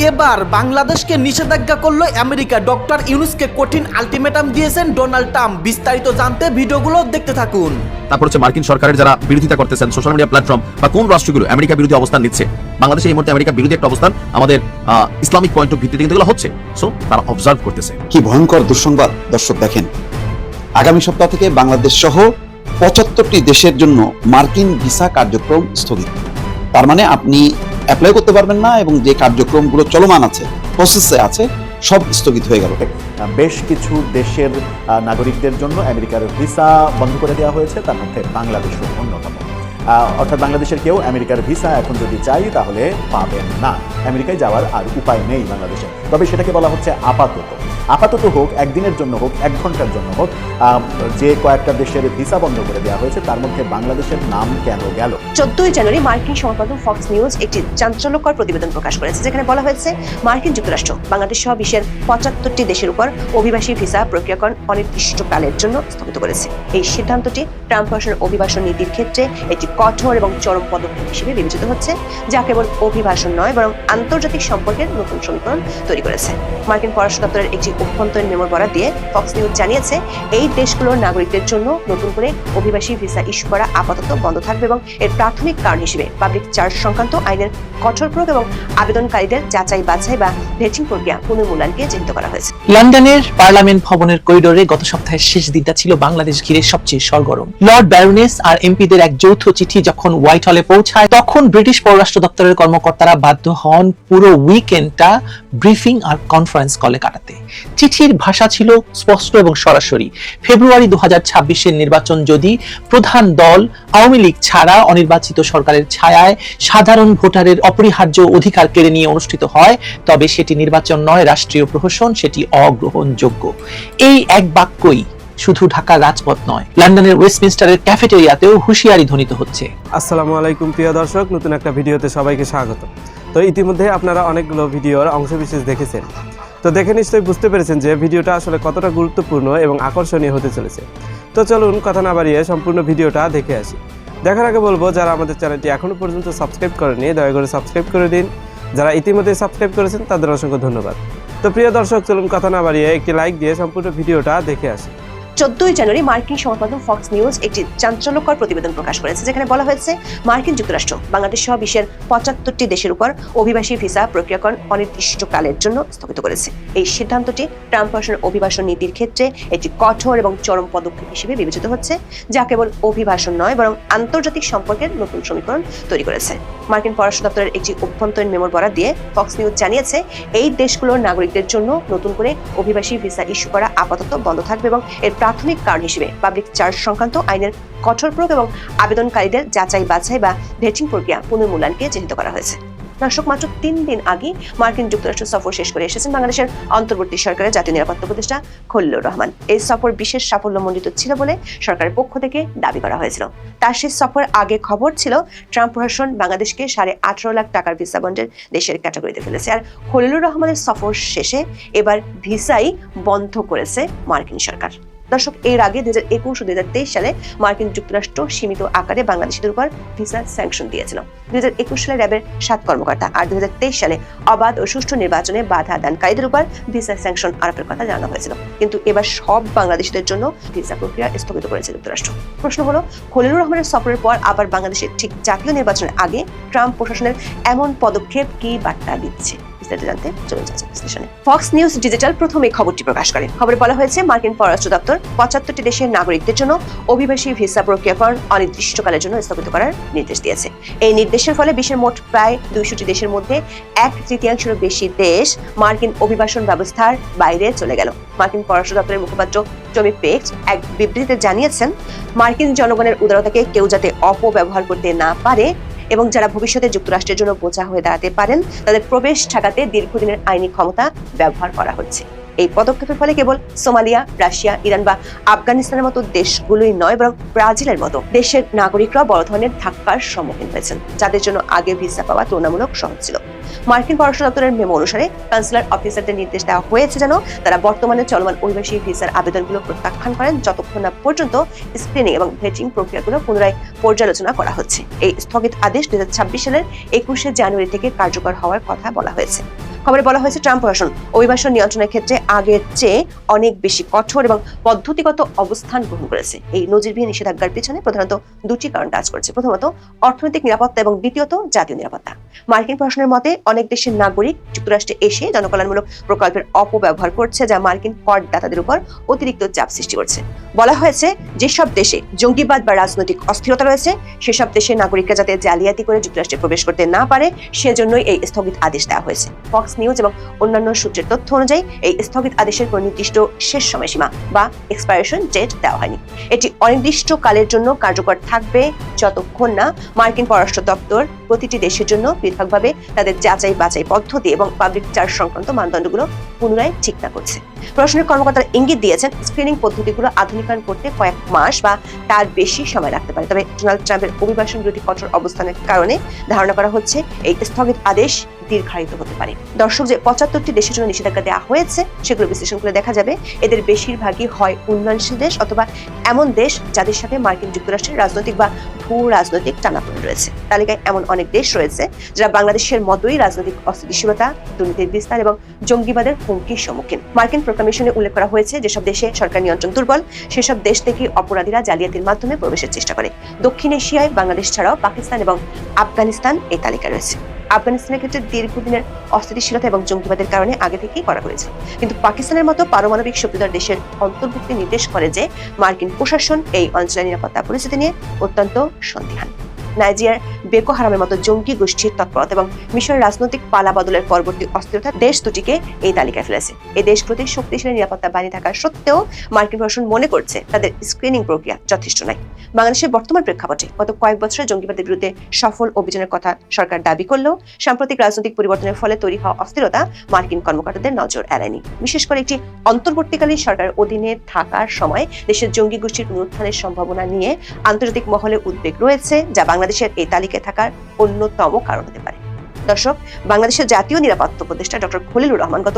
এবার বাংলাদেশকে নিষেধাজ্ঞা করলো আমেরিকা। ডক্টর ইউনূসকে কঠিন আলটিমেটাম দিয়েছেন ডোনাল্ড ট্রাম্প। বিস্তারিত জানতে ভিডিওগুলো দেখতে থাকুন। তারপর হচ্ছে মার্কিন সরকারের যারা বিরোধিতা করতেছেন সোশ্যাল মিডিয়া প্ল্যাটফর্ম বা কোন রাষ্ট্রগুলো আমেরিকা বিরোধী অবস্থান নিচ্ছে, বাংলাদেশে এই মুহূর্তে আমেরিকা বিরোধী একটা অবস্থান আমাদের ইসলামিক পয়েন্ট অফ ভিত্তিতে কিন্তু হচ্ছে। সো তারা অবজার্ভ করতেছে। কি ভয়ঙ্কর দুঃসংবাদ দর্শক, দেখেন আগামী সপ্তাহ থেকে বাংলাদেশ সহ ৭৫টি দেশের জন্য মার্কিন ভিসা কার্যক্রম স্থগিত। তার মানে আপনি অ্যাপ্লাই করতে পারবেন না এবং যে কার্যক্রমগুলো চলমান আছে, প্রসেসে আছে, সব স্থগিত হয়ে গেল। বেশ কিছু দেশের নাগরিকদের জন্য আমেরিকার ভিসা বন্ধ করে দেওয়া হয়েছে, তার মধ্যে বাংলাদেশও অন্যতম। অর্থাৎ বাংলাদেশের কেউ আমেরিকার ভিসা এখন যদি চাই তাহলে পাবেন না। আমেরিকায় যাওয়ার আর উপায় নেই বাংলাদেশে। তবে সেটাকে বলা হচ্ছে আপাতত হোক, একদিনের জন্য হোক, 1 ঘন্টার জন্য হোক, যে কয়েকটা দেশের ভিসা বন্ধ করে দেওয়া হয়েছে তার মধ্যে বাংলাদেশের নাম কেন গেল? 14 জানুয়ারি মার্কিন সংবাদমাধ্যম ফক্স নিউজ একটি চাঞ্চল্যকর প্রতিবেদন প্রকাশ করেছে, যেখানে বলা হয়েছে মার্কিন যুক্তরাষ্ট্র বাংলাদেশ সহ বিশ্বের 75টি দেশের উপর অভিবাসী ভিসা প্রক্রিয়াকরণ অনির্দিষ্টকালের জন্য স্থগিত করেছে। এই সিদ্ধান্তটি ট্রাম্প প্রশাসনের অভিবাসন নীতির ক্ষেত্রে একটি কঠোর এবং চরম পদক্ষেপ হিসেবে বিবেচিত হচ্ছে, যা কেবল অভিবাসন নয় বরং আন্তর্জাতিক সম্পর্কের নতুন সমীকরণ তৈরি করেছে। মার্কিন পররাষ্ট্র দপ্তরের একটি অভ্যন্তরীণ মেমোর বরাত দিয়ে ফক্স নিউজ জানিয়েছে, এই দেশগুলোর নাগরিকদের জন্য নতুন করে অভিবাসী ভিসা ইস্যু করা আপাতত বন্ধ থাকবে এবং এর প্রাথমিক কারণ হিসেবে পাবলিক চার্জ সংক্রান্ত আইনের কঠোর প্রয়োগ এবং আবেদনকারীদের যাচাই বাছাই বা ভেটিং প্রক্রিয়া পুনর্মূল্যায়নকে চিহ্নিত করা হয়েছে। লন্ডনের পার্লামেন্ট ভবনের করিডোরে গত সপ্তাহের শেষ দিনটা ছিল বাংলাদেশ ঘিরে সবচেয়ে সরগরম। লর্ড ব্যারোনেস আর এমপিদের এক যৌথ চিঠি যখন হোয়াইট হলে পৌঁছায়, তখন ব্রিটিশ পররাষ্ট্র দপ্তরের কর্মকর্তারা বাধ্য হন পুরো উইকেন্ডটা ব্রিফিং আর কনফারেন্স কলে কাটাতে। চিঠির ভাষা ছিল স্পষ্ট এবং সরাসরি। ফেব্রুয়ারি 2026-এর নির্বাচন যদি প্রধান দল আওয়ামী লীগ ছাড়া অনির্বাচিত সরকারের ছায়ায় সাধারণ ভোটারের অপরিহার্য অধিকার কেড়ে নিয়ে অনুষ্ঠিত হয়, তবে সেটি নির্বাচন নয়, রাষ্ট্রীয় প্রহসন, সেটি অগ্রহণযোগ্য। এই এক বাক্যই শুধু ঢাকার রাজপথ নয়, লন্ডনের ওয়েস্টমিনস্টারের ক্যাফেটেরিয়াতেও হুঁশিয়ারি ধ্বনিত হচ্ছে। আসসালামু আলাইকুম প্রিয় দর্শক, নতুন একটা ভিডিওতে সবাইকে স্বাগত। তো ইতিমধ্যে আপনারা অনেকগুলো ভিডিওর অংশবিশেষ দেখেছেন। তো দেখে নিশ্চয়ই বুঝতে পেরেছেন যে ভিডিওটা আসলে কতটা গুরুত্বপূর্ণ এবং আকর্ষণীয় হতে চলেছে। তো চলুন কথা না বাড়িয়ে সম্পূর্ণ ভিডিওটা দেখে আসি। দেখার আগে বলবো, যারা আমাদের চ্যানেলটি এখনো পর্যন্ত সাবস্ক্রাইব করেনি দয়া করে সাবস্ক্রাইব করে দিন। যারা ইতিমধ্যে সাবস্ক্রাইব করেছেন তাদের অসংখ্য ধন্যবাদ। তো প্রিয় দর্শক, চলুন কথা না বাড়িয়ে একটি লাইক দিয়ে সম্পূর্ণ ভিডিওটা দেখে আসি। 14 জানুয়ারি মার্কিন সংবাদমাধ্যম ফক্স নিউজ একটি চাঞ্চল্যকর প্রতিবেদন প্রকাশ করেছে, যেখানে বলা হয়েছে মার্কিন যুক্তরাষ্ট্র বাংলাদেশ সহ বিশ্বের 75টি দেশের উপর অভিবাসী ভিসা প্রক্রিয়াকরণ অনির্দিষ্টকালের জন্য স্থগিত করেছে। এই সিদ্ধান্তটি ট্রাম্প প্রশাসনের অভিবাসন নীতির ক্ষেত্রে একটি কঠোর এবং চরম পদক্ষেপ হিসেবে বিবেচিত হচ্ছে, যা কেবল অভিবাসন নয় বরং আন্তর্জাতিক সম্পর্কের নতুন সমীকরণ তৈরি করেছে। মার্কিন পররাষ্ট্র দপ্তরের একটি অভ্যন্তরীণ মেমোর বরাত দিয়ে ফক্স নিউজ জানিয়েছে, এই দেশগুলোর নাগরিকদের জন্য নতুন করে অভিবাসী ভিসা ইস্যু করা আপাতত বন্ধ থাকবে এবং এর প্রাথমিক কারণ হিসেবে পাবলিক চার্জ সংক্রান্ত আইনের কঠোর প্রয়োগ এবং আবেদনকারীদের যাচাই বাছাই বা ভেটিং প্রক্রিয়া পুনর্মূল্যায়নকে চিহ্নিত করা হয়েছে। দর্শক, মাত্র 3 দিন আগে মার্কিন যুক্তরাষ্ট্র সফর শেষ করে এসেছেন বাংলাদেশের অন্তর্বর্তী সরকারের জাতীয় নিরাপত্তা উপদেষ্টা খলিলুর রহমান। এই সফর বিশেষ সাফল্যমণ্ডিত ছিল বলে সরকারের পক্ষ থেকে দাবি করা হয়েছিল। তার সেই সফর আগে খবর ছিল ট্রাম্প প্রশাসন বাংলাদেশকে 18.5 লাখ টাকার ভিসা বন্ডের দেশের ক্যাটাগরিতে ফেলেছে। আর খলিলুর রহমানের সফর শেষে এবার ভিসাই বন্ধ করেছে মার্কিন সরকার। দর্শক, এর আগে 2021 ও 2023 সালে মার্কিন যুক্তরাষ্ট্র সীমিত আকারে বাংলাদেশিদের উপর ভিসা স্যাংশন দিয়েছিল। 2021 সালে র্যাবের 7 কর্মকর্তা আর 2023 সালে অবাধ ও সুষ্ঠু নির্বাচনে বাধা দানকারীদের উপর ভিসা স্যাংশন আরোপের কথা জানানো হয়েছিল। কিন্তু এবার সব বাংলাদেশিদের জন্য ভিসা প্রক্রিয়া স্থগিত করেছে যুক্তরাষ্ট্র। প্রশ্ন হলো, খলিলুর রহমানের সফরের পর আবার বাংলাদেশের ঠিক জাতীয় নির্বাচনের আগে ট্রাম্প প্রশাসনের এমন পদক্ষেপ কি বার্তা দিচ্ছে? জানতে চলুন যাচ্ছি বিশ্লেষণে। ফক্স নিউজ ডিজিটাল প্রথম এই খবরটি প্রকাশ করে। খবরে বলা হয়েছে মার্কিন পররাষ্ট্র দপ্তর 75টি দেশের নাগরিকদের জন্য অভিবাসী ভিসা প্রক্রিয়াকরণ অনির্দিষ্টকালের জন্য স্থগিত করার নির্দেশ দিয়েছে। এই নির্দেশের ফলে বিশ্বের মোট প্রায় 200টি দেশের মধ্যে 1/3 বেশি দেশ মার্কিন অভিবাসন ব্যবস্থার বাইরে চলে গেল। মার্কিন পররাষ্ট্র দপ্তরের মুখপাত্র টমি পেক্স এক বিবৃতিতে জানিয়েছেন, মার্কিন জনগণের উদারতাকে কেউ যাতে অপব্যবহার করতে না পারে এবং যারা ভবিষ্যতে যুক্তরাষ্ট্রের জন্য বোঝা হয়ে দাঁড়াতে পারেন তাদের প্রবেশ ঠেকাতে দীর্ঘদিনের আইনি ক্ষমতা ব্যবহার করা হচ্ছে। এই পদক্ষেপের ফলে কেবল সোমালিয়া, রাশিয়া, ইরান বা আফগানিস্তানের মতো দেশগুলোই নয় বরং ব্রাজিলের মতো দেশের নাগরিকরা বড় ধরনের ধাক্কার সম্মুখীন হয়েছেন, যাদের জন্য আগে ভিসা পাওয়া তুলনামূলক সহজ ছিল। মার্কিন পররাষ্ট্র দপ্তরের মেমো অনুসারে কনসুলার অফিসারদের নির্দেশ দেওয়া হয়েছে যেন তারা বর্তমানে চলমান অভিবাসী ভিসার আবেদনগুলো প্রত্যাখ্যান করেন যতক্ষণ না পর্যন্ত স্ক্রিনিং এবং ভেটিং প্রক্রিয়াগুলো পুনরায় পর্যালোচনা করা হচ্ছে। এই স্থগিত আদেশ 2026 সালের 21 জানুয়ারি থেকে কার্যকর হওয়ার কথা বলা হয়েছে। খবরে বলা হয়েছে ট্রাম্প প্রশাসন অভিবাসন নিয়ন্ত্রণের ক্ষেত্রে আগের চেয়ে অনেক বেশি কঠোর এবং পদ্ধতিগত অবস্থান গ্রহণ করেছে। এই নজিরবিহীন নিষেধাজ্ঞার পিছনে প্রধানত দুটি কারণ কাজ করছে। প্রথমত অর্থনৈতিক নিরাপত্তা এবং দ্বিতীয়ত জাতীয় নিরাপত্তা। মার্কিন প্রশাসনের মতে অনেক দেশের নাগরিক যুক্তরাষ্ট্রে এসে জনকল্যাণমূলক প্রকল্পের অপব্যবহার করছে, যা মার্কিন করদাতাদের উপর অতিরিক্ত চাপ সৃষ্টি করছে। বলা হয়েছে যেসব দেশে জঙ্গিবাদ বা রাজনৈতিক অস্থিরতা রয়েছে সেসব দেশের নাগরিকরা যাতে জালিয়াতি করে যুক্তরাষ্ট্রে প্রবেশ করতে না পারে সেজন্যই এই স্থগিত আদেশ দেওয়া হয়েছে। ফক্স নিউজ এবং অন্যান্য সূত্রের তথ্য অনুযায়ী এই স্থগিত আদেশের কোনো নির্দিষ্ট শেষ সময়সীমা বা এক্সপায়ারেশন ডেট দেওয়া হয়নি। এটি অনির্দিষ্ট কালের জন্য কার্যকর থাকবে যতক্ষণ না মার্কিন পররাষ্ট্র দপ্তর প্রতিটি দেশের জন্য পৃথকভাবে তাদের যাচাই বাছাই পদ্ধতি এবং পাবলিক চার্জ সংক্রান্ত মানদণ্ডগুলো পুনরায় ঠিক না করছে। প্রশাসনের কর্মকর্তারা ইঙ্গিত দিয়েছেন স্ক্রিনিং পদ্ধতিগুলো আধুনিকায়ন করতে কয়েক মাস বা তার বেশি সময় লাগতে পারে। তবে ডোনাল্ড ট্রাম্পের অভিবাসন বিরোধী কঠোর অবস্থানের কারণে ধারণা করা হচ্ছে এই স্থগিত আদেশ দীর্ঘায়িত হতে পারে। দর্শক, যে 75টি দেশের জন্য নিষেধাজ্ঞা দেওয়া হয়েছে সেগুলো বিশ্লেষণ করে দেখা যাবে এদের বেশিরভাগই হয় উন্নয়নশীল দেশ অথবা এমন দেশ যাদের সাথে মার্কিন যুক্তরাষ্ট্রের রাজনৈতিক বা ভূ রাজনৈতিক টানাপোড়েন রয়েছে। তালিকায় এমন অনেক দেশ রয়েছে যারা বাংলাদেশের মতোই রাজনৈতিক অস্থিতিশীলতা, দুর্নীতির বিস্তার এবং জঙ্গিবাদের হুমকির সম্মুখীন। মার্কিন প্রোক্লামেশনে উল্লেখ করা হয়েছে যেসব দেশে সরকার নিয়ন্ত্রণ দুর্বল সেসব দেশ থেকে অপরাধীরা জালিয়াতির মাধ্যমে প্রবেশের চেষ্টা করে। দক্ষিণ এশিয়ায় বাংলাদেশ ছাড়াও পাকিস্তান এবং আফগানিস্তান এই তালিকায় রয়েছে। আফগানিস্তানের ক্ষেত্রে দীর্ঘদিনের অস্থিতিশীলতা এবং জঙ্গিবাদের কারণে আগে থেকেই করা হয়েছে, কিন্তু পাকিস্তানের মতো পারমাণবিক শক্তিধর দেশের অন্তর্ভুক্তি নির্দেশ করে যে মার্কিন প্রশাসন এই অঞ্চলের নিরাপত্তা পরিস্থিতি নিয়ে অত্যন্ত সন্দিহান। নাইজিয়ার বেকো হারামের মতো জঙ্গি গোষ্ঠীর তৎপরতা এবং মিশরের রাজনৈতিক পালা বদলের পরবর্তী অস্থিরতা দেশ দুটিকে এই তালিকায় ফেলেছে। এই দেশগুলোতে শক্তিশালী নিরাপত্তা বাহিনী থাকা সত্ত্বেও মার্কিন প্রশাসন মনে করছে তাদের স্ক্রিনিং প্রক্রিয়া যথেষ্ট নয়। বাংলাদেশের বর্তমান প্রেক্ষাপটে গত কয়েক বছরে জঙ্গিবাদের বিরুদ্ধে সফল অভিযানের কথা সরকার দাবি করলেও সাম্প্রতিক রাজনৈতিক পরিবর্তনের ফলে তৈরি হওয়া অস্থিরতা মার্কিন কর্মকর্তাদের নজর এড়ায়নি। বিশেষ করে একটি অন্তর্বর্তীকালীন সরকারের অধীনে থাকার সময় দেশের জঙ্গি গোষ্ঠীর পুনরুত্থানের সম্ভাবনা নিয়ে আন্তর্জাতিক মহলে উদ্বেগ রয়েছে, যা বাংলাদেশের এই তালিকায় থাকার অন্যতম কারণ হতে পারে। দর্শক, বাংলাদেশের জাতীয় নিরাপত্তা উপদেষ্টা ডক্টর খলিলুর রহমান গত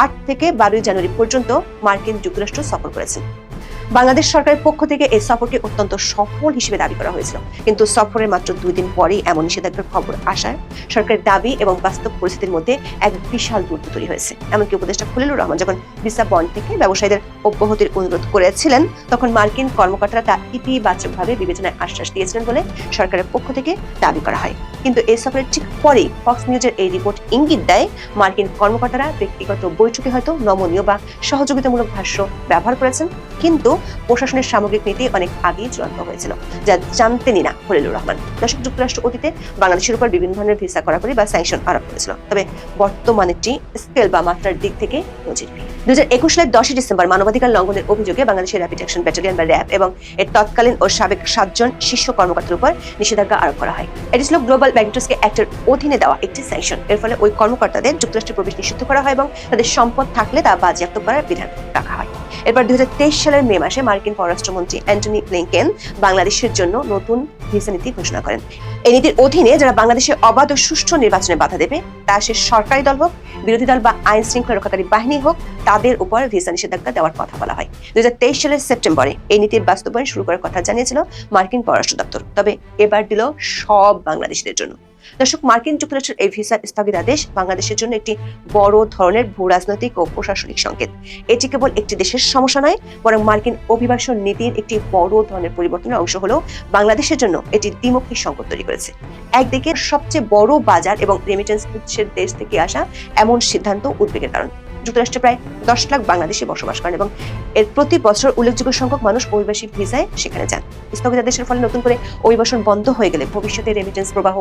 8 থেকে 12 জানুয়ারি পর্যন্ত মার্কিন যুক্তরাষ্ট্র সফর করেছেন। বাংলাদেশ সরকারের পক্ষ থেকে এই সফরটি অত্যন্ত সফল হিসেবে দাবি করা হয়েছিল, কিন্তু সফরের মাত্র 2 দিন পরেই এমন নিষেধাজ্ঞার খবর আসায় সরকারের দাবি এবং বাস্তব পরিস্থিতির মধ্যে এক বিশাল দূরত্ব তৈরি হয়েছে। এমনকি উপদেষ্টা খলিলুর রহমান যখন ভিসা বন্ড থেকে ব্যবসায়ীদের অব্যাহতির অনুরোধ করেছিলেন তখন মার্কিন কর্মকর্তারা তা ইতিবাচকভাবে বিবেচনায় আশ্বাস দিয়েছিলেন বলে সরকারের পক্ষ থেকে দাবি করা হয়। কিন্তু এই সফরের ঠিক পরেই ফক্স নিউজের এই রিপোর্ট ইঙ্গিত দেয় মার্কিন কর্মকর্তারা ব্যক্তিগত বৈঠকে হয়তো নমনীয় বা সহযোগিতামূলক ভাষ্য ব্যবহার করেছেন, কিন্তু প্রশাসনের সামগ্রিক নীতি অনেক আগেই চূড়ান্ত হয়েছিল, যা জানতেনই না খলিলুর রহমান। দর্শক, যুক্তরাষ্ট্র অতীতে বাংলাদেশের উপর বিভিন্ন ধরনের ভিসা কড়াকড়ি বা স্যাংশন আরোপ করেছিল, তবে বর্তমানেটি স্কেল বা মাত্রার দিক থেকে নজিরবিহীন। 2021 সালের 10 ডিসেম্বর মানবাধিকার লঙ্ঘনের অভিযোগে বাংলাদেশের র্যাপিড অ্যাকশন ব্যাটালিয়ন বা র্যাব এবং এর তৎকালীন ও সাবেক 7 জন শীর্ষ কর্মকর্তার উপর নিষেধাজ্ঞা আরোপ করা হয়। এটি ছিল গ্লোবাল ম্যাগনিটস্কি অ্যাক্টের অধীনে দেওয়া একটি স্যাংশন। এর ফলে ওই কর্মকর্তাদের যুক্তরাষ্ট্রে প্রবেশ নিষিদ্ধ করা হয় এবং তাদের সম্পদ থাকলে তা বাজেয়াপ্ত করার বিধান রাখা হয়। এরপর 2023 সালের মে মাসে মার্কিন পররাষ্ট্রমন্ত্রী অ্যান্টনি ব্লিংকেন বাংলাদেশের জন্য নতুন ভিসা নীতি ঘোষণা করেন। এই নীতির অধীনে যারা বাংলাদেশে অবাধ ও সুষ্ঠু নির্বাচনে বাধা দেবে, তা সে সরকারি দল হোক, বিরোধী দল বা আইন শৃঙ্খলা রক্ষাকারী বাহিনী হোক, তাদের উপর ভিসা নিষেধাজ্ঞা দেওয়ার কথা বলা হয়। 2023 সালের সেপ্টেম্বরে এই নীতির বাস্তবায়ন শুরু করার কথা জানিয়েছিল মার্কিন পররাষ্ট্র দপ্তর, তবে এবার দিল সব বাংলাদেশিদের জন্য। দর্শক, মার্কিন যুক্তরাষ্ট্রের এই ভিসা স্থগিতাদেশ বাংলাদেশের জন্য একটি বড় ধরনের ভূ রাজনৈতিক ও প্রশাসনিক সংকেত। এটি কেবল একটি দেশের সমস্যা নয়, বরং মার্কিন অভিবাসন নীতির একটি বড় ধরনের পরিবর্তনের অংশ হলেও বাংলাদেশের জন্য এটি দ্বিমুখী সংকট তৈরি করেছে। একদিকে সবচেয়ে বড় বাজার এবং রেমিটেন্স উৎসের দেশ থেকে আসা এমন সিদ্ধান্ত উদ্বেগের কারণ। যুক্তরাষ্ট্রে প্রায় 10 লাখ বাংলাদেশি বসবাস করেন এবং এর প্রতি বছর উল্লেখযোগ্য সংখ্যক মানুষ অভিবাসী ভিসায় সেখানে যান। স্থগিতাদেশের ফলে নতুন করে অভিবাসন বন্ধ হয়ে গেলে ভবিষ্যতে রেমিটেন্স প্রবাহ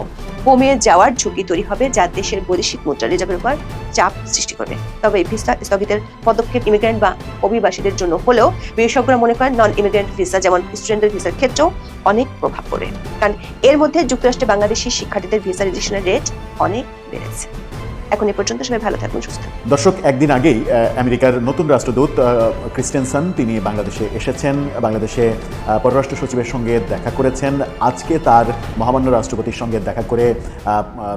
কমে যাওয়ার ঝুঁকি তৈরি হবে, যা দেশের বৈদেশিক মুদ্রা রিজার্ভের উপর চাপ সৃষ্টি করবে। তবে এই ভিসা স্থগিতের পদক্ষেপ ইমিগ্রেন্ট বা অভিবাসীদের জন্য হলেও বিশেষজ্ঞরা মনে করেন নন ইমিগ্রেন্ট ভিসা যেমন স্টুডেন্টের ভিসার ক্ষেত্রেও অনেক প্রভাব পড়ে, কারণ এর মধ্যে যুক্তরাষ্ট্রে বাংলাদেশি শিক্ষার্থীদের ভিসা রেজিস্ট্রেশনের রেট অনেক বেড়েছে। এখন এ পর্যন্ত সবাই ভালো থাকুন, সুস্থ থাকুন। দর্শক, একদিন আগেই আমেরিকার নতুন রাষ্ট্রদূত ক্রিস্টেনসন তিনি বাংলাদেশে এসেছেন, বাংলাদেশে পররাষ্ট্র সচিবের সঙ্গে দেখা করেছেন। আজকে তার মহামান্য রাষ্ট্রপতির সঙ্গে দেখা করে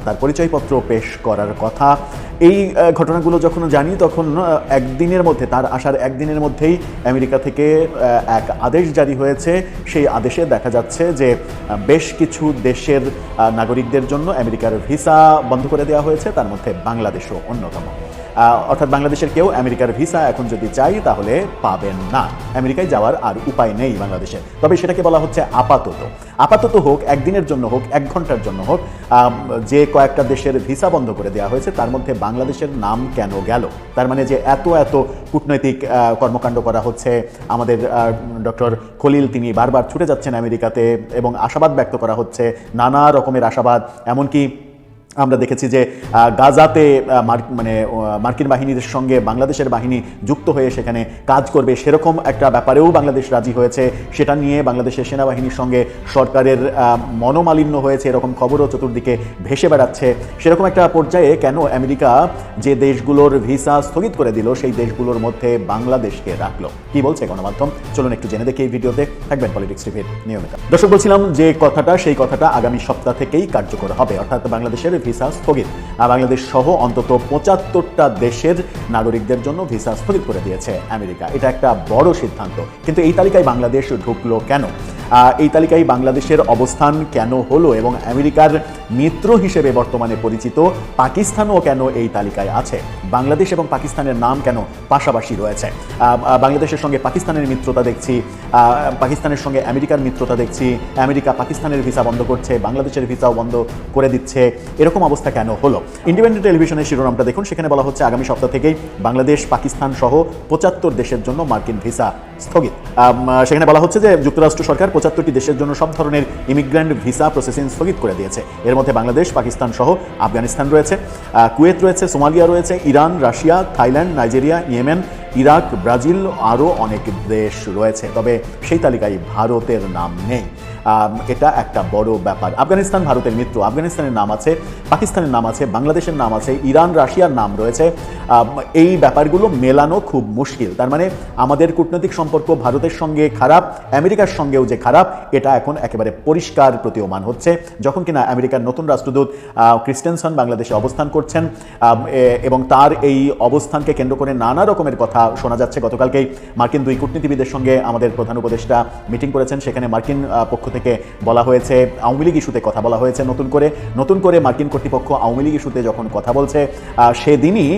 তার পরিচয়পত্র পেশ করার কথা। এই ঘটনাগুলো যখন জানি তখন একদিনের মধ্যে, তার আসার একদিনের মধ্যেই আমেরিকা থেকে এক আদেশ জারি হয়েছে। সেই আদেশে দেখা যাচ্ছে যে বেশ কিছু দেশের নাগরিকদের জন্য আমেরিকার ভিসা বন্ধ করে দেওয়া হয়েছে, তার মধ্যে বাংলাদেশও অন্যতম। অর্থাৎ বাংলাদেশের কেউ আমেরিকার ভিসা এখন যদি চাই তাহলে পাবেন না। আমেরিকায় যাওয়ার আর উপায় নেই বাংলাদেশের। তবে সেটাকে বলা হচ্ছে আপাতত হোক, একদিনের জন্য হোক, 1 ঘন্টার জন্য হোক, যে কয়েকটা দেশের ভিসা বন্ধ করে দেওয়া হয়েছে তার মধ্যে বাংলাদেশের নাম কেন গেল? তার মানে যে এত কূটনৈতিক কর্মকাণ্ড করা হচ্ছে, আমাদের ডক্টর খলিল তিনি বারবার ছুটে যাচ্ছেন আমেরিকাতে এবং আশাবাদ ব্যক্ত করা হচ্ছে, নানা রকমের আশাবাদ। এমনকি আমরা দেখেছি যে গাজাতে মার্কিন বাহিনীর সঙ্গে বাংলাদেশের বাহিনী যুক্ত হয়ে সেখানে কাজ করবে, সেরকম একটা ব্যাপারেও বাংলাদেশ রাজি হয়েছে। সেটা নিয়ে বাংলাদেশের সেনাবাহিনীর সঙ্গে সরকারের মনোমালিন্য হয়েছে, এরকম খবরও চতুর্দিকে ভেসে বেড়াচ্ছে। সেরকম একটা পর্যায়ে কেন আমেরিকা যে দেশগুলোর ভিসা স্থগিত করে দিল সেই দেশগুলোর মধ্যে বাংলাদেশকে রাখলো? কি বলছে গণমাধ্যম, চলুন একটু জেনে দেখি এই ভিডিওতে। থাকবেন পলিটিক্স টিভির নিয়মিত দর্শক। বলছিলাম যে সেই কথাটা আগামী সপ্তাহ থেকেই কার্যকর হবে, অর্থাৎ বাংলাদেশের ভিসা স্থগিত। বাংলাদেশ সহ অন্তত 75টা দেশের নাগরিকদের জন্য ভিসা স্থগিত করে দিয়েছে আমেরিকা। এটা একটা বড় সিদ্ধান্ত। কিন্তু এই তালিকায় বাংলাদেশ ঢুকলো কেন? এই তালিকায় বাংলাদেশের অবস্থান কেন হলো? এবং আমেরিকার মিত্র হিসেবে বর্তমানে পরিচিত পাকিস্তানও কেন এই তালিকায় আছে? বাংলাদেশ এবং পাকিস্তানের নাম কেন পাশাপাশি রয়েছে? বাংলাদেশের সঙ্গে পাকিস্তানের মিত্রতা দেখছি, পাকিস্তানের সঙ্গে আমেরিকার মিত্রতা দেখছি, আমেরিকা পাকিস্তানের ভিসা বন্ধ করছে, বাংলাদেশের ভিসাও বন্ধ করে দিচ্ছে। এরকম অবস্থা কেন হলো? ইন্ডিপেন্ডেন্ট টেলিভিশনের শিরোনামটা দেখুন, সেখানে বলা হচ্ছে আগামী সপ্তাহ থেকেই বাংলাদেশ, পাকিস্তান সহ 75 দেশের জন্য মার্কিন ভিসা স্থগিত। সেখানে বলা হচ্ছে যে যুক্তরাষ্ট্র সরকার 75টি দেশের জন্য সব ধরনের ইমিগ্রেন্ট ভিসা প্রসেসিং স্থগিত করে দিয়েছে। এর মধ্যে বাংলাদেশ, পাকিস্তান সহ আফগানিস্তান রয়েছে, কুয়েত রয়েছে, সোমালিয়া রয়েছে, Iran, Russia, Thailand, Nigeria, Yemen, Iraq, Brazil, আরও অনেক দেশ রয়েছে। তবে সেই তালিকায় ভারতের নাম নেই। এটা একটা বড় ব্যাপার। আফগানিস্তান ভারতের মিত্র, আফগানিস্তানের নাম আছে, পাকিস্তানের নাম আছে, বাংলাদেশের নাম আছে, ইরান, রাশিয়ার নাম রয়েছে। এই ব্যাপারগুলো মেলানো খুব মুশকিল। তার মানে আমাদের কূটনৈতিক সম্পর্ক ভারতের সঙ্গে খারাপ, আমেরিকার সঙ্গেও যে খারাপ, এটা এখন একেবারে পরিষ্কার প্রতীয়মান হচ্ছে যখন কিনা আমেরিকার নতুন রাষ্ট্রদূত ক্রিস্টেনসন বাংলাদেশে অবস্থান করছেন এবং তার এই অবস্থানকে কেন্দ্র করে নানা রকমের কথা শোনা যাচ্ছে। গতকালকেই মার্কিন 2 কূটনীতিবিদের সঙ্গে আমাদের প্রধান উপদেষ্টা মিটিং করেছেন। সেখানে মার্কিন পক্ষ থেকে বলা হয়েছে, আওয়ামী লীগ ইস্যুতে কথা বলা হয়েছে। নতুন করে মার্কিন কর্তৃপক্ষ আওয়ামী লীগ ইস্যুতে যখন কথা বলছে, সেদিনই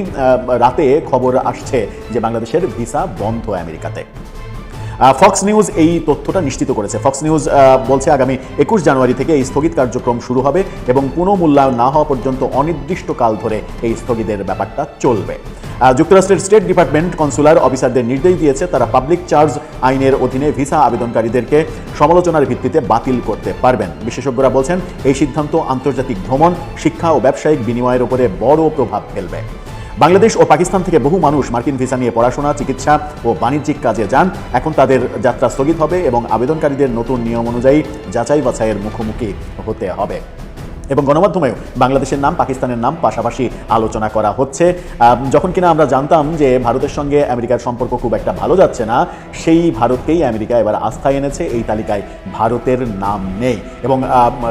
রাতে খবর আসছে যে বাংলাদেশের ভিসা বন্ধ আমেরিকাতে। ফক্স নিউজ এই তথ্যটা নিশ্চিত করেছে। ফক্স নিউজ বলছে আগামী 21 জানুয়ারি থেকে এই স্থগিত কার্যক্রম শুরু হবে এবং পুনঃমূল্যায়ন না হওয়া পর্যন্ত অনির্দিষ্টকাল ধরে এই স্থগিতের ব্যাপারটা চলবে। যুক্তরাষ্ট্রের স্টেট ডিপার্টমেন্ট কনসুলার অফিসারদের নির্দেশ দিয়েছে তারা পাবলিক চার্জ আইনের অধীনে ভিসা আবেদনকারীদেরকে সমালোচনার ভিত্তিতে বাতিল করতে পারবেন। বিশেষজ্ঞরা বলছেন এই সিদ্ধান্ত আন্তর্জাতিক ভ্রমণ, শিক্ষা ও ব্যবসায়িক বিনিময়ের উপরে বড় প্রভাব ফেলবে। বাংলাদেশ ও পাকিস্তান থেকে বহু মানুষ মার্কিন ভিসা নিয়ে পড়াশোনা, চিকিৎসা ও বাণিজ্যিক কাজে যান। এখন তাদের যাত্রা স্থগিত হবে এবং আবেদনকারীদের নতুন নিয়ম অনুযায়ী যাচাই বাছাইয়ের মুখোমুখি হতে হবে। এবং গণমাধ্যমেও বাংলাদেশের নাম, পাকিস্তানের নাম পাশাপাশি আলোচনা করা হচ্ছে। যখন কিনা আমরা জানতাম যে ভারতের সঙ্গে আমেরিকার সম্পর্ক খুব একটা ভালো যাচ্ছে না, সেই ভারতকেই আমেরিকা এবার আস্থায় এনেছে। এই তালিকায় ভারতের নাম নেই এবং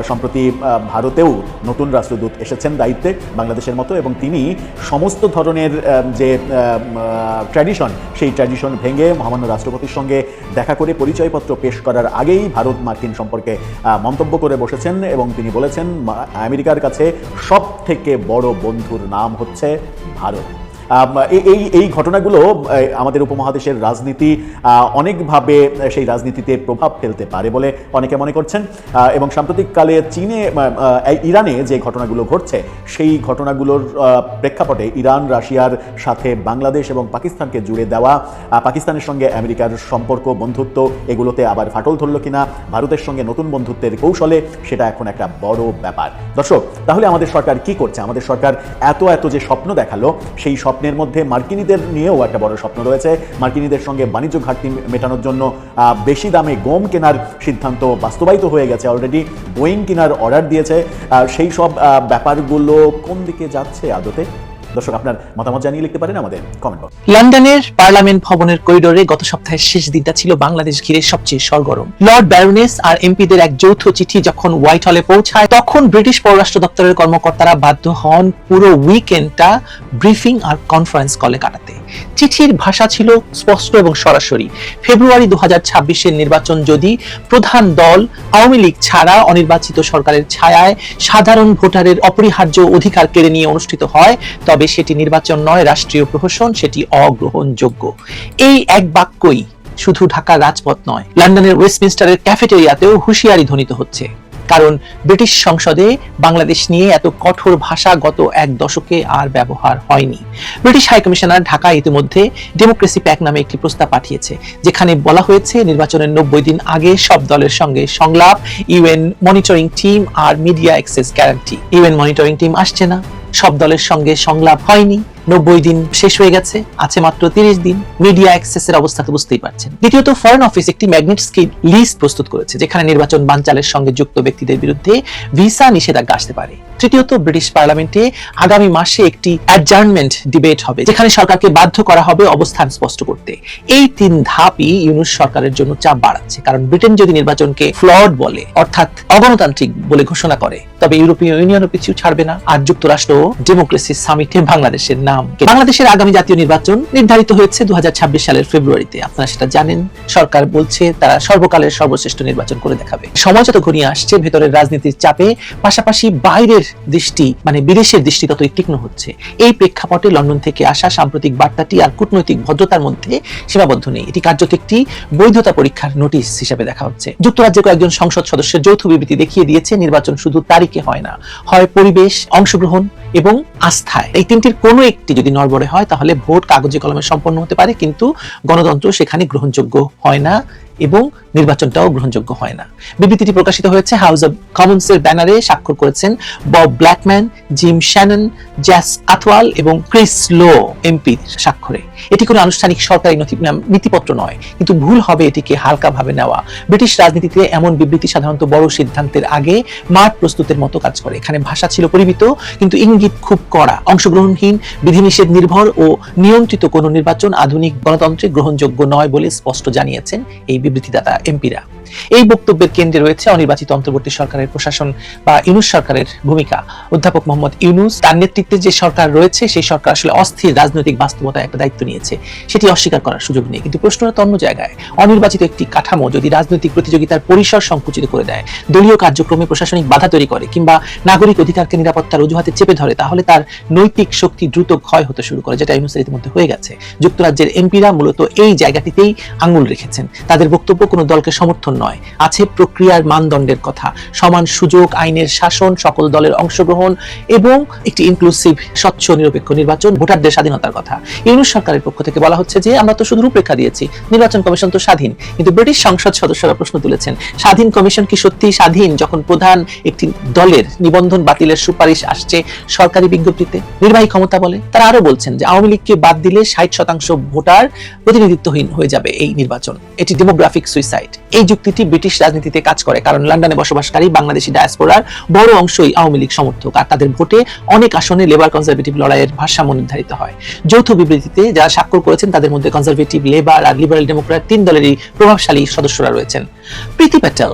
সম্প্রতি ভারতেও নতুন রাষ্ট্রদূত এসেছেন দায়িত্বে বাংলাদেশের মতো, এবং তিনি সমস্ত ধরনের যে ট্র্যাডিশন, সেই ট্র্যাডিশন ভেঙে মহামান্য রাষ্ট্রপতির সঙ্গে দেখা করে পরিচয়পত্র পেশ করার আগেই ভারত মার্কিন সম্পর্কে মন্তব্য করে বসেছেন এবং তিনি বলেছেন আমেরিকার কাছে সব থেকে বড় বন্ধুর নাম হচ্ছে ভারত। এই ঘটনাগুলো আমাদের উপমহাদেশের রাজনীতি অনেকভাবে সেই রাজনীতিতে প্রভাব ফেলতে পারে বলে অনেকে মনে করছেন। এবং সাম্প্রতিককালে ইরানে যে ঘটনাগুলো ঘটছে, সেই ঘটনাগুলোর প্রেক্ষাপটে ইরান, রাশিয়ার সাথে বাংলাদেশ এবং পাকিস্তানকে জুড়ে দেওয়া, পাকিস্তানের সঙ্গে আমেরিকার সম্পর্ক, বন্ধুত্ব, এগুলোতে আবার ফাটল ধরল কিনা, ভারতের সঙ্গে নতুন বন্ধুত্বের কৌশলে, সেটা এখন একটা বড় ব্যাপার। দর্শক, তাহলে আমাদের সরকার কি করছে? আমাদের সরকার এত যে স্বপ্ন দেখালো, সেই স্বপ্নের মধ্যে মার্কিনীদের নিয়েও একটা বড় স্বপ্ন রয়েছে। মার্কিনীদের সঙ্গে বাণিজ্য ঘাটতি মেটানোর জন্য বেশি দামে গম কেনার সিদ্ধান্ত বাস্তবায়িত হয়ে গেছে অলরেডি। বোয়িং কেনার অর্ডার দিয়েছে। সেই সব ব্যাপারগুলো কোন দিকে যাচ্ছে আদতে? দর্শক, আপনার মতামত জানিয়ে লিখতে পারেন আমাদের কমেন্ট বক্স। লন্ডনের পার্লামেন্ট ভবনের করিডোরে গত সপ্তাহের শেষ দিনটা ছিল বাংলাদেশ ঘিরে সবচেয়ে সরগরম। লর্ড ব্যারোনেস আর এমপিদের এক যৌথ চিঠি যখন হোয়াইট হলে পৌঁছায়, তখন ব্রিটিশ পররাষ্ট্র দপ্তরের কর্মকর্তারা বাধ্য হন পুরো উইকেন্ডটা ব্রিফিং আর কনফারেন্স কলে কাটাতে। চিঠির ভাষা ছিল স্পষ্ট এবং সরাসরি। ফেব্রুয়ারি 2026-এর নির্বাচন যদি প্রধান দল আওয়ামী লীগ ছাড়া অনির্বাচিত সরকারের ছায়ায় সাধারণ ভোটারের অপরিহার্য অধিকার কেড়ে নিয়ে অনুষ্ঠিত হয়, তবে সেটি নির্বাচন নয়, রাষ্ট্রীয় প্রহসন, সেটি অগ্রহণযোগ্য। এই এক বাক্যই শুধু ঢাকার রাজপথ নয়, লন্ডনের ওয়েস্টমিনস্টারের ক্যাফেটেরিয়াতেও হুঁশিয়ারি ধ্বনিত হচ্ছে। কারণ ব্রিটিশ সংসদে বাংলাদেশ নিয়ে এত কঠোর ভাষা গত এক দশকে আর ব্যবহার হয়নি। ব্রিটিশ হাইকমিশনার ঢাকায় ইতিমধ্যে ডেমোক্রেসি প্যাক নামে একটি প্রস্তাব পাঠিয়েছে, যেখানে বলা হয়েছে নির্বাচনের 90 দিন আগে সব দলের সঙ্গে সংলাপ, ইউএন মনিটরিং টিম আর media access guarantee. UN monitoring team আসছে না, সব দলের সঙ্গে সংলাপ হয়নি, 90 দিন শেষ হয়ে গেছে, আছে মাত্র 30 দিন। মিডিয়া অ্যাক্সেসের অবস্থা তো বুঝতেই পারছেন। দ্বিতীয়ত, ফরেন অফিস একটি ম্যাগনিটস্কি লিস্ট প্রস্তুত করেছে, যেখানে নির্বাচন বানচালের সঙ্গে যুক্ত ব্যক্তিদের বিরুদ্ধে ভিসা নিষেধাজ্ঞা আসতে পারে। তৃতীয়ত, ব্রিটিশ পার্লামেন্টে আগামী মাসে একটি অ্যাডজার্নমেন্ট ডিবেট হবে, যেখানে সরকারকে বাধ্য করা হবে অবস্থান স্পষ্ট করতে। এই 3 ধাপই ইউনূস সরকারের জন্য চাপ বাড়াচ্ছে, কারণ ব্রিটেন যদি নির্বাচনকে ফ্লড বলে, অর্থাৎ অগণতান্ত্রিক বলে ঘোষণা করে, তবে ইউরোপীয় ইউনিয়নও পিছু ছাড়বে না, আর যুক্তরাষ্ট্র ডেমোক্রেসি সামিটে বাংলাদেশের নাম। বাংলাদেশের আগামী জাতীয় নির্বাচন নির্ধারিত হয়েছে 2026 সালের ফেব্রুয়ারিতে। আপনারা সেটা জানেন। সরকার বলছে তারা সর্বকালের সর্বশ্রেষ্ঠ নির্বাচন করে দেখাবে। সময় যত ঘনিয়ে আসছে, ভেতরের রাজনীতির চাপে পাশাপাশি বাইরের দৃষ্টি, মানে বিদেশের দৃষ্টি ততই তীক্ষ্ণ হচ্ছে। এই প্রেক্ষাপটে লন্ডন থেকে আসা সাম্প্রতিক বার্তাটি আর কূটনৈতিক ভদ্রতার মধ্যে সীমাবদ্ধ নেই। এটি কার্যত একটি বৈধতা পরীক্ষার নোটিশ হিসেবে দেখা হচ্ছে। যুক্তরাজ্যের কয়েকজন সংসদ সদস্যের যৌথ বিবৃতি দেখিয়ে দিয়েছে, নির্বাচন শুধু তারিখে হয় না, হয় পরিবেশ, অংশগ্রহণ এবং আস্থায়। এই তিনটির কোনো একটি যদি নড়বড়ে হয়, তাহলে ভোট কাগজে কলমে সম্পন্ন হতে পারে, কিন্তু গণতন্ত্র সেখানে গ্রহণযোগ্য হয় না এবং নির্বাচনটাও গ্রহণযোগ্য হয় না। বিবৃতিটি প্রকাশিত হয়েছে হাউস অব কমন্সের ব্যানারে। স্বাক্ষর করেছেন Bob Blackman, Jim Shannon, Jas Athwal এবং ক্রিস লো এমপি স্বাক্ষরে। এটি কোনো আনুষ্ঠানিক সরকারি নীতিপত্র নয়, কিন্তু ভুল হবে এটিকে হালকাভাবে নেওয়া। ব্রিটিশ রাজনীতিতে এমন বিবৃতি সাধারণত বড় সিদ্ধান্তের আগে মাঠ প্রস্তুতের মতো কাজ করে। এখানে ভাষা ছিল পরিমিত, কিন্তু ইঙ্গিত খুব কড়া। অংশগ্রহণহীন, বিধিনিষেধ নির্ভর ও নিয়ন্ত্রিত কোনো নির্বাচন আধুনিক গণতন্ত্রে গ্রহণযোগ্য নয় বলে স্পষ্ট জানিয়েছেন এই বিবৃতিদাতা এমপিরা। এই বক্তব্যের কেন্দ্রে রয়েছে অনির্বাচিত অন্তর্বর্তী সরকারের প্রশাসন বা ইউনূস সরকারের ভূমিকা। অধ্যাপক মোহাম্মদ ইউনূস, তার নেতৃত্বে যে সরকার রয়েছে, সেই সরকার আসলে অস্থির রাজনৈতিক বাস্তবতায় একটা দায়িত্ব নিয়েছে, সেটি অস্বীকার করার সুযোগ নেই। কিন্তু প্রশ্নটা তো অন্য জায়গায়। অনির্বাচিত একটি কাঠামো যদি রাজনৈতিক প্রতিযোগিতার পরিসর সংকুচিত করে দেয়, দলীয় কার্যক্রমে প্রশাসনিক বাধা তৈরি করে, কিংবা নাগরিক অধিকারকে নিরাপত্তার অজুহাতে চেপে ধরে, তাহলে তার নৈতিক শক্তি দ্রুত ক্ষয় হতে শুরু করে, যেটা ইউনূসের ইতিমধ্যে হয়ে গেছে। যুক্তরাজ্যের এমপিরা মূলত এই জায়গাটিতেই আঙুল রেখেছেন। তাদের বক্তব্য কোনো দলকে সমর্থন নয়, আছে প্রক্রিয়ার মানদণ্ডের কথা, সমান সুযোগ, আইনের শাসন, সকল দলের অংশগ্রহণ এবং একটি ইনক্লুসিভ, স্বচ্ছ, নিরপেক্ষ নির্বাচন, ভোটারদের স্বাধীনতার কথা। ইউনূস সরকারের পক্ষ থেকে বলা হচ্ছে যে আমরা তো শুধু রূপরেখা দিয়েছি, নির্বাচন কমিশন তো স্বাধীন। কিন্তু ব্রিটিশ সংসদ সদস্যরা প্রশ্ন তুলেছেন, স্বাধীন কমিশন কি সত্যিই স্বাধীন যখন প্রধান একটি দলের নিবন্ধন বাতিলের সুপারিশ আসছে সরকারি বিজ্ঞপ্তিতে? নির্বাহী ক্ষমতা বলে। তারা আরো বলছেন যে আওয়ামী লীগকে বাদ দিলে 60% ভোটার প্রতিনিধিত্বহীন হয়ে যাবে এই নির্বাচন। এটি ডেমোগ্রাফিক সুইসাইড। এই যুক্তিটি ব্রিটিশ রাজনীতিতে কাজ করে, কারণ লন্ডনে বসবাসকারী বাংলাদেশি ডায়াসপোরার বড় অংশই আওয়ামী লীগ সমর্থক, আর তাদের ভোটে অনেক আসনে লেবার কনজারভেটিভ লড়াইয়ের ভারসাম্য নির্ধারিত হয়। যৌথ বিবৃতিতে যারা স্বাক্ষর করেছেন, তাদের মধ্যে কনজারভেটিভ, লেবার আর লিবারেল ডেমোক্র্যাট 3 দলেরই প্রভাবশালী সদস্যরা রয়েছেন। প্রীতি প্যাটেল,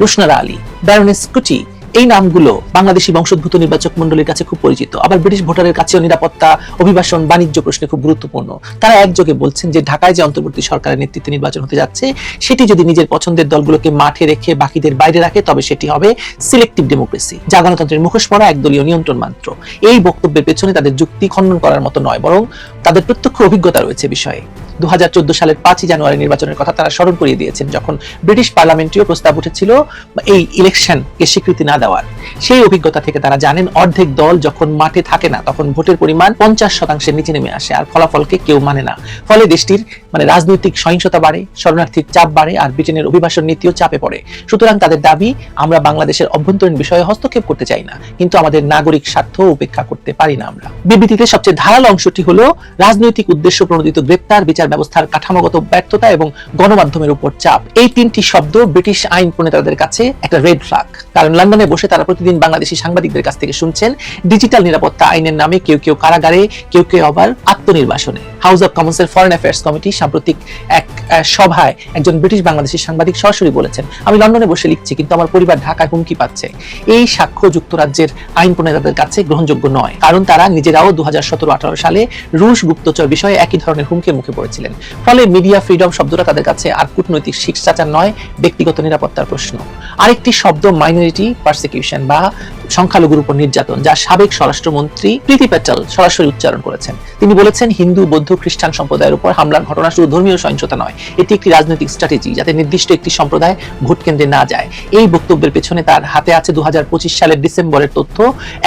রোশনারা আলী, ব্যারোনেস কুটি, এই নামগুলো বাংলাদেশি বংশোদ্ভূত নির্বাচক মণ্ডলীর কাছে খুব পরিচিত। আবার ব্রিটিশ ভোটারের কাছেও নিরাপত্তা, অভিবাসন, বাণিজ্য প্রশ্নে খুব গুরুত্বপূর্ণ। তারা একযোগে বলছেন যে ঢাকায় যে অন্তর্বর্তী সরকারের নেতৃত্বে নির্বাচন হতে যাচ্ছে, সেটি যদি নিজের পছন্দের দলগুলোকে মাঠে রেখে বাকিদের বাইরে রাখে, তবে সেটি হবে সিলেক্টিভ ডেমোক্রেসি, যা গণতন্ত্রের মুখোশ পরা একদলীয় নিয়ন্ত্রণ মাত্র। এই বক্তব্যের পেছনে তাদের যুক্তি খণ্ডন করার মতো নয়, বরং তাদের প্রত্যক্ষ অভিজ্ঞতা রয়েছে বিষয়ে। 2014 সালের 5 জানুয়ারি নির্বাচনের কথা তারা স্মরণ করিয়ে দিয়েছেন, যখন ব্রিটিশ পার্লামেন্টেও প্রস্তাব উঠেছিল এই ইলেকশনকে স্বীকৃতি না দেওয়ার। সেই অভিজ্ঞতা থেকে তারা জানেন, অর্ধেক দল যখন মাঠে থাকে না, তখন ভোটের পরিমাণ 50% নিচে নেমে আসে, আর ফলাফলকে কেউ মানে না। ফলে দেশটির রাজনৈতিক সহিংসতা বাড়ে, শরণার্থীর চাপ বাড়ে, আর ব্রিটেনের অভিবাসন নীতিও চাপে পড়ে। সুতরাং তাদের দাবি, আমরা বাংলাদেশের অভ্যন্তরীণ বিষয়ে হস্তক্ষেপ করতে চাই না, কিন্তু আমাদের নাগরিক স্বার্থ উপেক্ষা করতে পারি না আমরা। বিবৃতিতে সবচেয়ে ধারালো অংশটি হলো রাজনৈতিক উদ্দেশ্য প্রণোদিত গ্রেপ্তার, বিচার ব্যবস্থার কাঠামোগত ব্যর্থতা এবং গণমাধ্যমের উপর চাপ। এই 3টি শব্দ ব্রিটিশ আইন প্রণেতাদের কাছে একটা রেড ফ্ল্যাগ, কারণ লন্ডনে বসে তারা প্রতিদিন বাংলাদেশি সাংবাদিকদের কাছ থেকে শুনছেন ডিজিটাল নিরাপত্তা আইনের নামে কেউ কেউ কারাগারে, কেউ কেউ আবার আত্মনির্বাসনে। হাউস অব কমন্সের ফরেন অ্যাফেয়ার্স কমিটি সাম্প্রতিক এক সভায় একজন ব্রিটিশ বাংলাদেশি সাংবাদিক সরাসরি বলেছেন, আমি লন্ডনে বসে লিখছি কিন্তু আমার পরিবার ঢাকায় হুমকি পাচ্ছে। এই সাক্ষ্য যুক্তরাজ্যের আইন প্রণেতাদের কাছে গ্রহণযোগ্য নয়, কারণ তারা নিজেরাও 2017-18 সালে রুশ গুপ্তচর বিষয়ে একই ধরনের হুমকির মুখে পড়েছিলেন। ফলে মিডিয়া ফ্রিডম শব্দটা তাদের কাছে আর কূটনৈতিক শিষ্টাচার নয়, ব্যক্তিগত নিরাপত্তার প্রশ্ন। আরেকটি শব্দ মাইনরিটি পারসিকিউশন বা সংখ্যালঘুর উপর নির্যাতন, যা সাবেক স্বরাষ্ট্রমন্ত্রী প্রীতি প্যাটেল সরাসরি উচ্চারণ করেছেন। তিনি বলেছেন, হিন্দু, বৌদ্ধ, খ্রিস্টান সম্প্রদায়ের উপর হামলার ঘটনা শুধু ধর্মীয় সহিংসতা নয়, এটি একটি রাজনৈতিক স্ট্র্যাটেজি যাতে নির্দিষ্ট একটি সম্প্রদায় ভোট কেন্দ্রে না যায়। এই বক্তব্যের পেছনে তার হাতে আছে 2025 সালের ডিসেম্বরের তথ্য,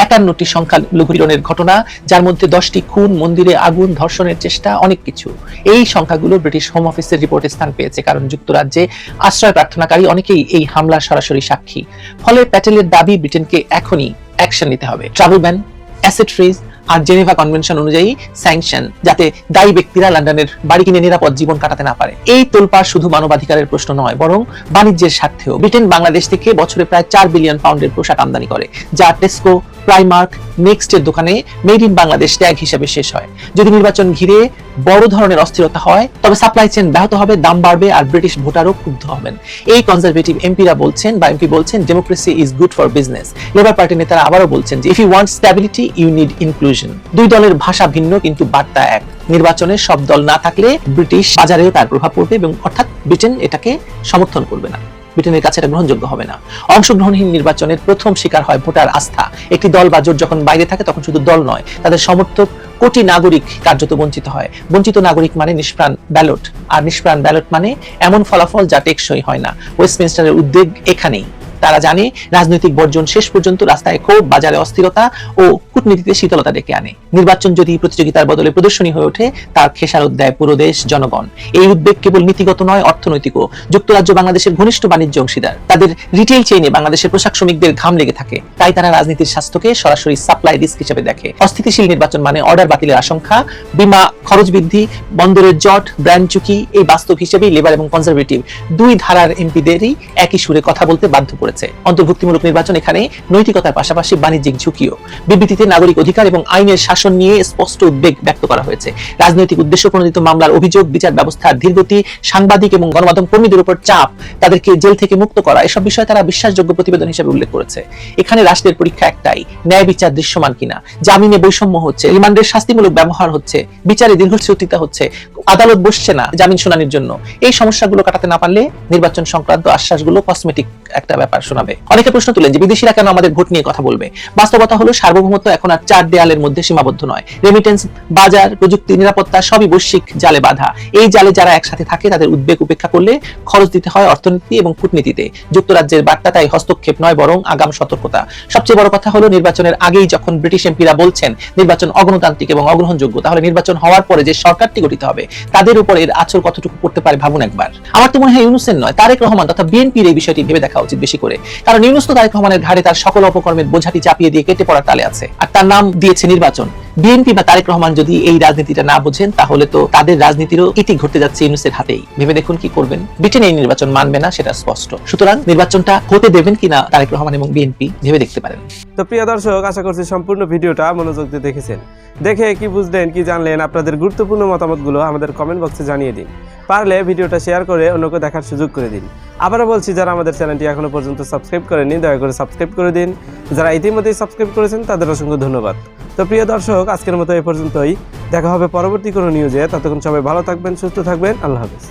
51টি সংখ্যালঘু নিপীড়নের ঘটনা, যার মধ্যে 10টি খুন, মন্দিরে আগুন, ধর্ষণের চেষ্টা, অনেক কিছু। এই সংখ্যাগুলো ব্রিটিশ হোম অফিসের রিপোর্টে স্থান পেয়েছে, কারণ যুক্তরাজ্যে আশ্রয় প্রার্থনাকারী অনেকেই এই হামলার সরাসরি সাক্ষী। ফলে প্যাটেলের দাবি ব্রিটেনকে এখনই অ্যাকশন নিতে হবে, ট্রাভেল ব্যান, অ্যাসেট ফ্রিজ আর জেনেভা কনভেনশন অনুযায়ী স্যাংশন, যাতে দায়ী ব্যক্তিরা লন্ডনের বাড়ি কিনে নিরাপদ জীবন কাটাতে না পারে। এই তোলপাড় শুধু মানবাধিকারের প্রশ্ন নয়, বরং বাণিজ্যের স্বার্থেও। ব্রিটেন বাংলাদেশ থেকে বছরে প্রায় 4 বিলিয়ন পাউন্ডের পোশাক আমদানি করে, যা টেস্কো, প্রাইমার্ক, নেক্সটের দোকানে মেড ইন বাংলাদেশ ট্যাগ হিসেবে শেষ হয়। যদি নির্বাচন ঘিরে বড় ধরনের অস্থিরতা হয়, তবে সাপ্লাই চেইন ব্যাহত হবে, দাম বাড়বে আর ব্রিটিশ ভোটারও ক্ষুব্ধ হবেন। এই কনজারভেটিভ এমপিরা বলছেন, এমপি বলছেন, democracy is good for business. Labour পার্টির নেতারা আবারও বলছেন যে if you want stability you need inclusion. দুই দলের ভাষা ভিন্ন কিন্তু বার্তা এক। নির্বাচনে সব দল না থাকলে ব্রিটিশ বাজারেও তার প্রভাব পড়বে, এবং অর্থাৎ ব্রিটেন এটাকে সমর্থন করবে না, ব্রিটেনের কাছে এটা গ্রহণযোগ্য হবে না। অংশগ্রহণহীন নির্বাচনের প্রথম শিকার হয় ভোটার আস্থা। একটি দল বা জোট যখন বাইরে থাকে, তখন শুধু দল নয়, তাদের সমর্থক কোটি নাগরিক কার্যত বঞ্চিত হয়। বঞ্চিত নাগরিক মানে নিষ্প্রাণ ব্যালট, আর নিষ্প্রাণ ব্যালট মানে এমন ফলাফল যা টেকসই হয় না। ওয়েস্টমিনস্টারের উদ্বেগ এখানেই। তারা জানে রাজনৈতিক বর্জন শেষ পর্যন্ত রাস্তায় ক্ষোভ, বাজারে অস্থিরতা ও কূটনীতিতে শীতলতা ডেকে আনে। নির্বাচন যদি প্রতিযোগিতার বদলে প্রদর্শনী হয়ে ওঠে, তার খেসারত দেয় পুরো দেশ, জনগণ। এই উদ্বেগ কেবল নীতিগত নয়, অর্থনৈতিকও। যুক্তরাজ্য বাংলাদেশের ঘনিষ্ঠ বাণিজ্য অংশীদার, তাদের রিটেইল চেইনে বাংলাদেশের পোশাক শ্রমিকদের ঘাম লেগে থাকে। তাই তারা রাজনীতির স্বাস্থ্যকে সরাসরি সাপ্লাই রিস্ক হিসেবে দেখে। অস্থিতিশীল নির্বাচন মানে অর্ডার বাতিলের আশঙ্কা, বিমা খরচ বৃদ্ধি, বন্দরের জট, ব্র্যান্ড চুকি। এই বাস্তব হিসেবেই লেবার এবং কনজারভেটিভ দুই ধারার এমপিদেরই একই সুরে কথা বলতে বাধ্য করেছে। অন্তর্ভুক্তিমূলক নির্বাচন এখানে নৈতিকতার পাশাপাশি বাণিজ্যিক ঝুঁকিও। বিবৃতিতে নাগরিক অধিকার এবং আইনের শাসন নিয়ে স্পষ্ট উদ্বেগ ব্যক্ত করা হয়েছে। রাজনৈতিক উদ্দেশ্য প্রণোদিত মামলার অভিযোগ, বিচার ব্যবস্থার ধীরগতি, সাংবাদিক এবং গণমাধ্যম কর্মীদের উপর চাপ, তাদেরকে জেল থেকে মুক্ত করা, এসব বিষয়ে তারা বিশ্বাসযোগ্য প্রতিবেদন হিসেবে উল্লেখ করেছে। এখানে রাষ্ট্রের পরীক্ষা একটাই, ন্যায় বিচার দৃশ্যমান কিনা। জামিনে বৈষম্য হচ্ছে, রিমান্ডের শাস্তিমূলক ব্যবহার হচ্ছে, বিচারে দীর্ঘসূত্রিতা হচ্ছে, আদালত বসছে না জামিন শুনানির জন্য। এই সমস্যাগুলো কাটাতে না পারলে নির্বাচন সংক্রান্ত আশ্বাসগুলো কসমেটিক একটা ব্যাপার শোনাবে। অনেকে প্রশ্ন তুলেন যে বিদেশিরা কেন আমাদের ভোট নিয়ে কথা বলবে। বাস্তবতা হলো সার্বভৌমত্ব এখন আর 4 দেয়ালের মধ্যে সীমাবদ্ধ নয়। রেমিটেন্স, বাজার, প্রযুক্তি, নিরাপত্তা সবই বৈশ্বিক জালে বাঁধা। এই জালে যারা একসাথে থাকে, তাদের উদ্বেগ উপেক্ষা করলে খরচ দিতে হয় অর্থনীতি এবং কূটনীতিতে। যুক্তরাজ্যের বার্তা তাই হস্তক্ষেপ নয়, বরং আগাম সতর্কতা। সবচেয়ে বড় কথা হলো নির্বাচনের আগেই যখন ব্রিটিশ এমপিরা বলছেন নির্বাচন অগণতান্ত্রিক এবং অগ্রহণযোগ্য, তাহলে নির্বাচন হওয়ার পরে যে সরকারটি গঠিত হবে তাদের উপর এর আচর কতটুকু পড়তে পারে ভাবুন একবার। আমার তো মনে হয় ইউনূসের নয়, তারেক রহমান তথা বিএনপির এই বিষয়টি ভেবে দেখা উচিত বেশি করে। কারণ ইউনূস তো তারেক রহমানের ঘাড়ে তার সকল অপকর্মের বোঝাটি চাপিয়ে দিয়ে কেটে পড়ার তালে আছে, আর তার নাম দিয়েছে নির্বাচন। বিএনপি বা তারেক রহমান যদি এই রাজনীতিটা না বোঝেন, তাহলে তো তাদের রাজনীতিরও ইতি ঘটতে যাচ্ছে ইউনূসের হাতেই। ভেবে দেখুন কি করবেন। ব্রিটেন এই নির্বাচন মানবে না, সেটা স্পষ্ট। সুতরাং নির্বাচনটা হতে দেবেন কিনা তারেক রহমান এবং বিএনপি ভেবে দেখতে পারেন। তো প্রিয় দর্শক, আশা করছি সম্পূর্ণ ভিডিওটা মনোযোগ দিয়ে দেখেছেন। দেখে কি বুঝলেন, কি জানলেন, আপনাদের গুরুত্বপূর্ণ মতামতগুলো আমাদের কমেন্ট বক্সে জানিয়ে দিন। পারলে ভিডিওটা শেয়ার করে অন্যকে দেখার সুযোগ করে দিন। আবারও বলছি, যারা আমাদের চ্যানেলটি এখনো পর্যন্ত সাবস্ক্রাইব করেননি, দয়া করে সাবস্ক্রাইব করে দিন। যারা ইতিমধ্যেই সাবস্ক্রাইব করেছেন তাদের অসংখ্য ধন্যবাদ। তো প্রিয় দর্শক, আজকের মতো এই পর্যন্তই। দেখা হবে পরবর্তী কোনো নিউজে। ততক্ষণ সবাই ভালো থাকবেন, সুস্থ থাকবেন। আল্লাহ হাফেজ।